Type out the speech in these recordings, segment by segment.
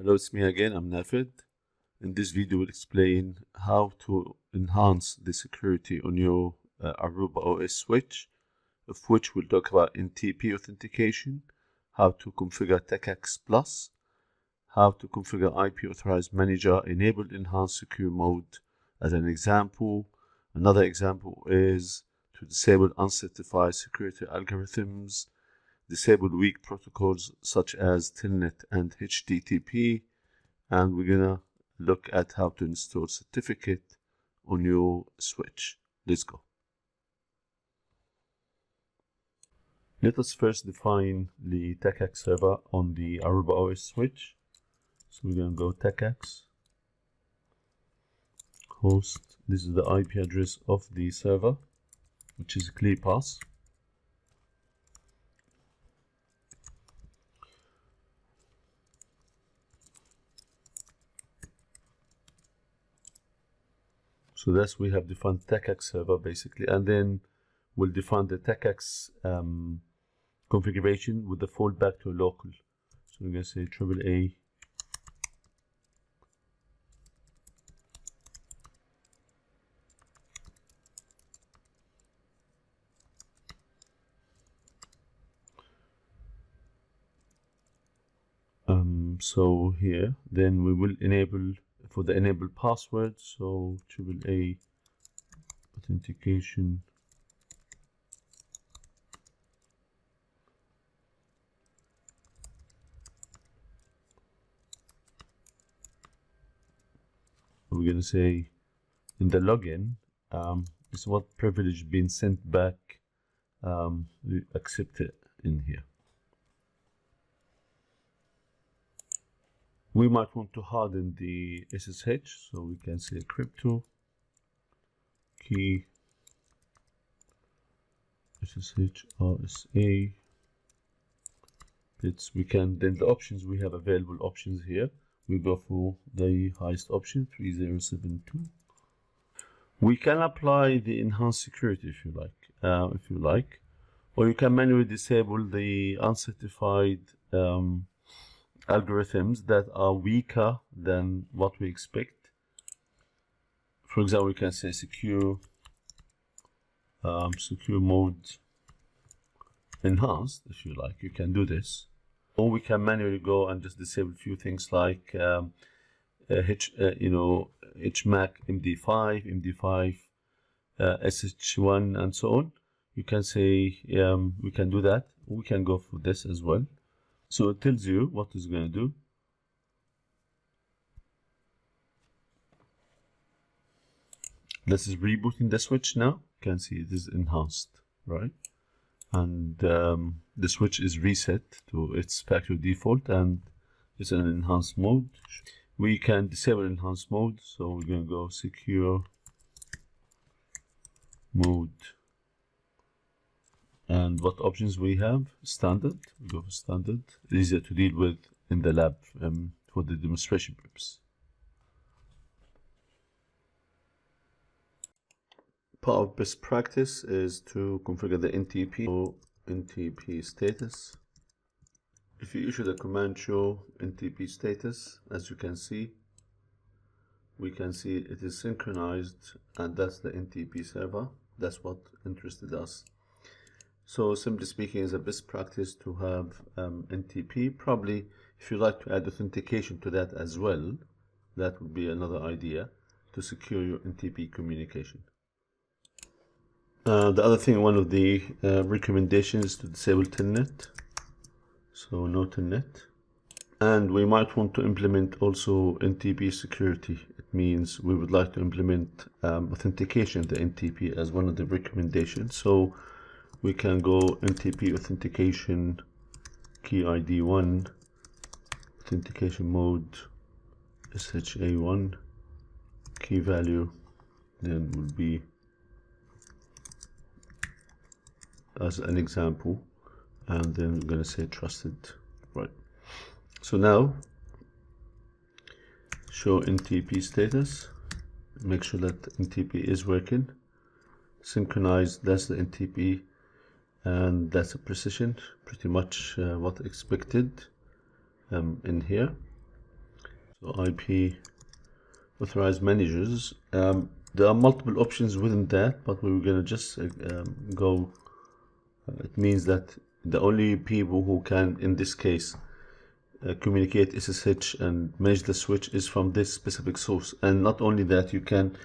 Hello, it's me again, I'm Nafid. In this video, we'll explain how to enhance the security on your ArubaOS switch, of which we'll talk about NTP Authentication, how to configure TACACS Plus, how to configure IP Authorized Manager, enable enhanced secure mode as an example. Another example is to disable uncertified security algorithms, disable weak protocols such as telnet and HTTP, and we're gonna look at how to install certificate on your switch. Let's go. Let us first define the TACACS server on the ArubaOS switch. So we're gonna go TACACS host. This is the IP address of the server, which is ClearPass. So that's, we have defined TACACS server basically, and then we'll define the TACACS configuration with the fallback to local. So we're going to say AAA so here, then we will enable for the enable password, so AAA authentication we're going to say in the login is what privilege being sent back, we accept it in here. We might want to harden the SSH, so we can say crypto key SSH RSA bits. We can, then the options, we have available options here. We go for the highest option, 3072. We can apply the enhanced security if you like, or you can manually disable the uncertified algorithms that are weaker than what we expect. For example, we can say secure mode enhanced if you like. You can do this, or we can manually go and just disable a few things like HMAC, MD5, SH1, and so on. You can say we can do that. We can go for this as well. So it tells you what it's going to do. This is rebooting the switch now. You can see it is enhanced, right? And the switch is reset to its factory default and it's an enhanced mode. We can disable enhanced mode, so we're going to go secure mode. And what options we have? Standard. We go for standard. Easier to deal with in the lab for the demonstration purpose. Part of best practice is to configure the NTP or NTP status. If you issue the command show NTP status, as you can see, we can see it is synchronized, and that's the NTP server. That's what interested us. So simply speaking, it's a best practice to have NTP. Probably if you like to add authentication to that as well, that would be another idea to secure your NTP communication. The other thing, one of the recommendations is to disable telnet. So no telnet. And we might want to implement also NTP security. It means we would like to implement authentication, the NTP, as one of the recommendations. So we can go NTP authentication key ID 1, authentication mode SHA1, key value then will be as an example, and then we're going to say trusted, right? So now show NTP status, make sure that NTP is working, synchronized, that's the NTP, and that's a precision, pretty much what expected in here. So IP Authorized Managers. There are multiple options within that, but we're going to just go. It means that the only people who can, in this case, communicate SSH and manage the switch is from this specific source. And not only that, you can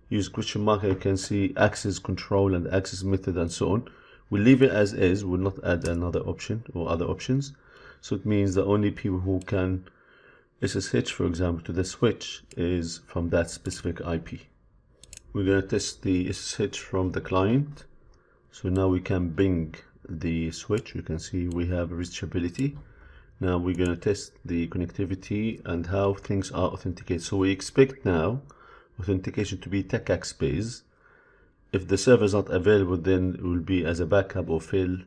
use question mark. You can see access control and access method and so on. We'll leave it as is. We'll not add another option or other options. So it means the only people who can SSH, for example, to the switch is from that specific IP. We're going to test the SSH from the client. So now we can ping the switch. You can see we have reachability. Now we're going to test the connectivity and how things are authenticated. So we expect now authentication to be TACACS based. If the server is not available, then it will be as a backup or fail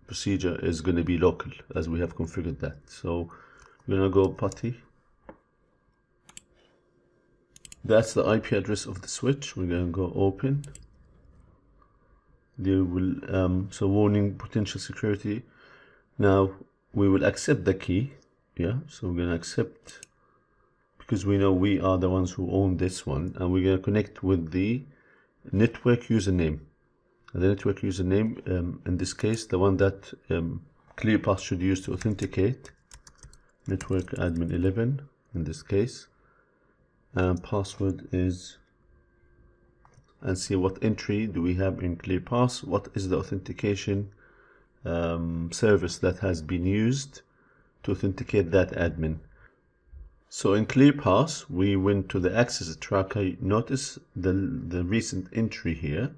procedure is going to be local, as we have configured that. So we're going to go PuTTY. That's the IP address of the switch. We're going to go open. There will so warning, potential security. Now we will accept the key. Yeah, so we're going to accept, because we know we are the ones who own this one, and we're going to connect with the network username. And the network username, in this case, the one that ClearPass should use to authenticate, network admin 11 in this case, and password is, and see what entry do we have in ClearPass, what is the authentication service that has been used to authenticate that admin. So in ClearPass, we went to the access tracker. Notice the recent entry here.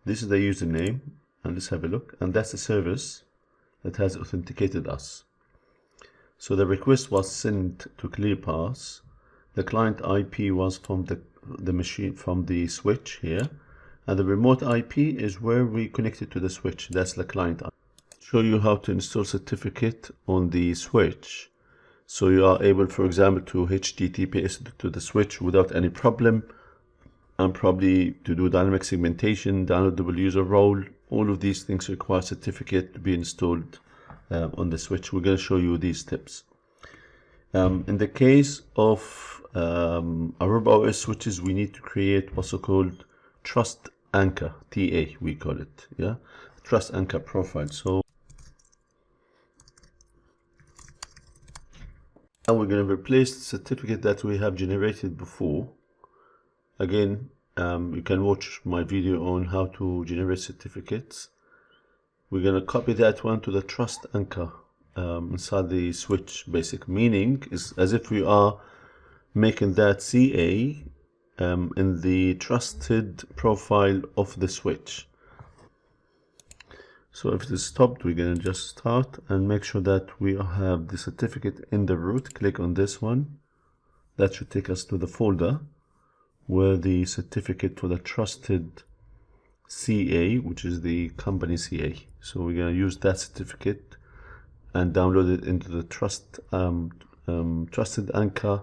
This is the username, and let's have a look. And that's the service that has authenticated us. So the request was sent to ClearPass. The client IP was from the machine, from the switch here, and the remote IP is where we connected to the switch. That's the client IP. Show you how to install certificate on the switch. So you are able, for example, to HTTPS to the switch without any problem, and probably to do dynamic segmentation, downloadable user role. All of these things require certificate to be installed on the switch. We're going to show you these tips. In the case of ArubaOS switches, we need to create what's called Trust Anchor, TA we call it, yeah, Trust Anchor profile. So now we're going to replace the certificate that we have generated before. Again, you can watch my video on how to generate certificates. We're going to copy that one to the Trust Anchor inside the switch. Basic meaning is as if we are making that CA in the trusted profile of the switch. So if it is stopped, we're going to just start and make sure that we have the certificate in the root. Click on this one. That should take us to the folder where the certificate for the trusted CA, which is the company CA. So we're going to use that certificate and download it into the trusted anchor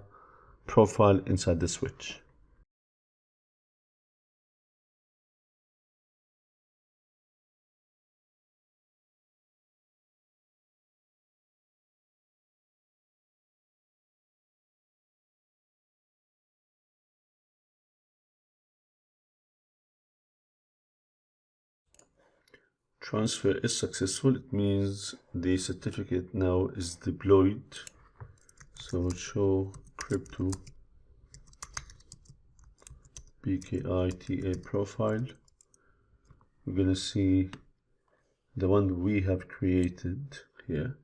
profile inside the switch. Transfer is successful. It means the certificate now is deployed. So show crypto PKI TA profile. We're going to see the one we have created here,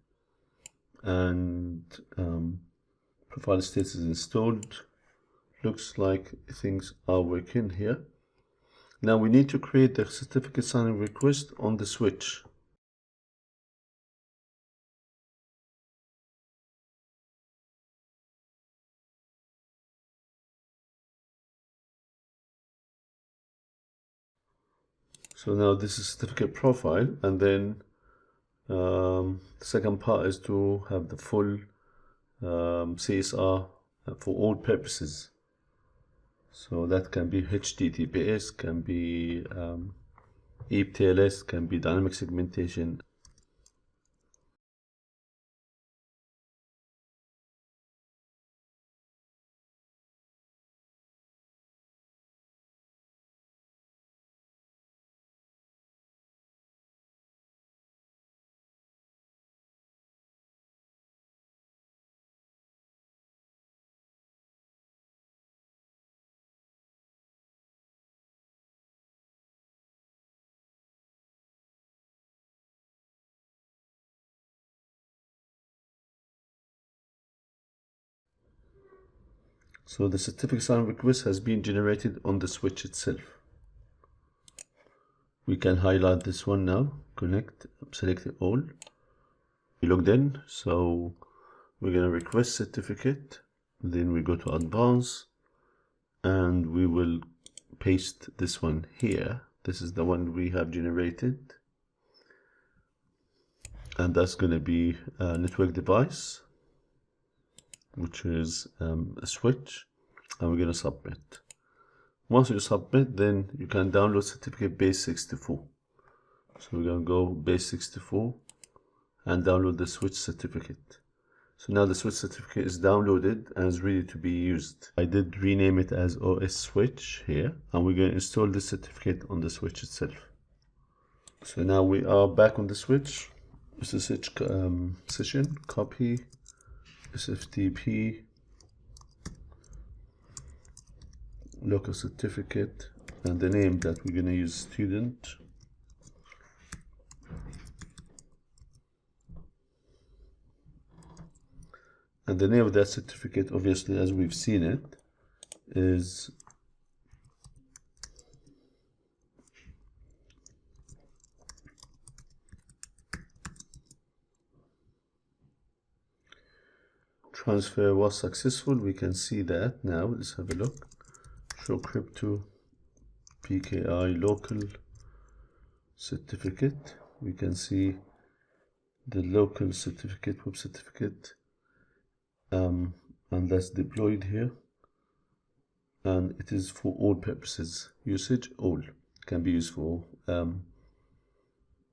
and profile status is installed. Looks like things are working here. Now we need to create the certificate signing request on the switch. So now this is certificate profile, and then the second part is to have the full CSR for all purposes. So that can be HTTPS, can be EPTLS, can be dynamic segmentation. So the certificate sign request has been generated on the switch itself. We can highlight this one now, connect, select it all. We logged in, so we're going to request certificate, then we go to advanced, and we will paste this one here. This is the one we have generated, and that's going to be a network device, which is a switch, and we're going to submit. Once you submit, then you can download certificate base 64. So we're going to go base 64 and download the switch certificate. So now the switch certificate is downloaded and is ready to be used. I did rename it as OS Switch here, and we're going to install this certificate on the switch itself. So now we are back on the switch. SSH session, copy, SFTP, local certificate, and the name that we're going to use, student. And the name of that certificate, obviously, as we've seen it, is transfer was successful. We can see that now. Let's have a look. Show crypto PKI local certificate. We can see the local certificate, web certificate, and that's deployed here, and it is for all purposes. Usage all can be used for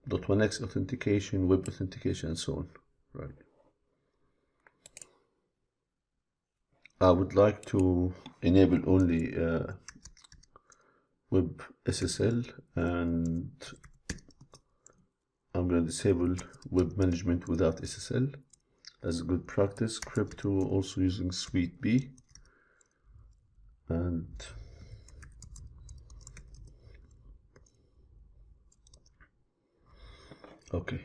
.1x authentication, web authentication, and so on. Right. I would like to enable only web SSL, and I'm going to disable web management without SSL as a good practice. Crypto also using suite B, and okay.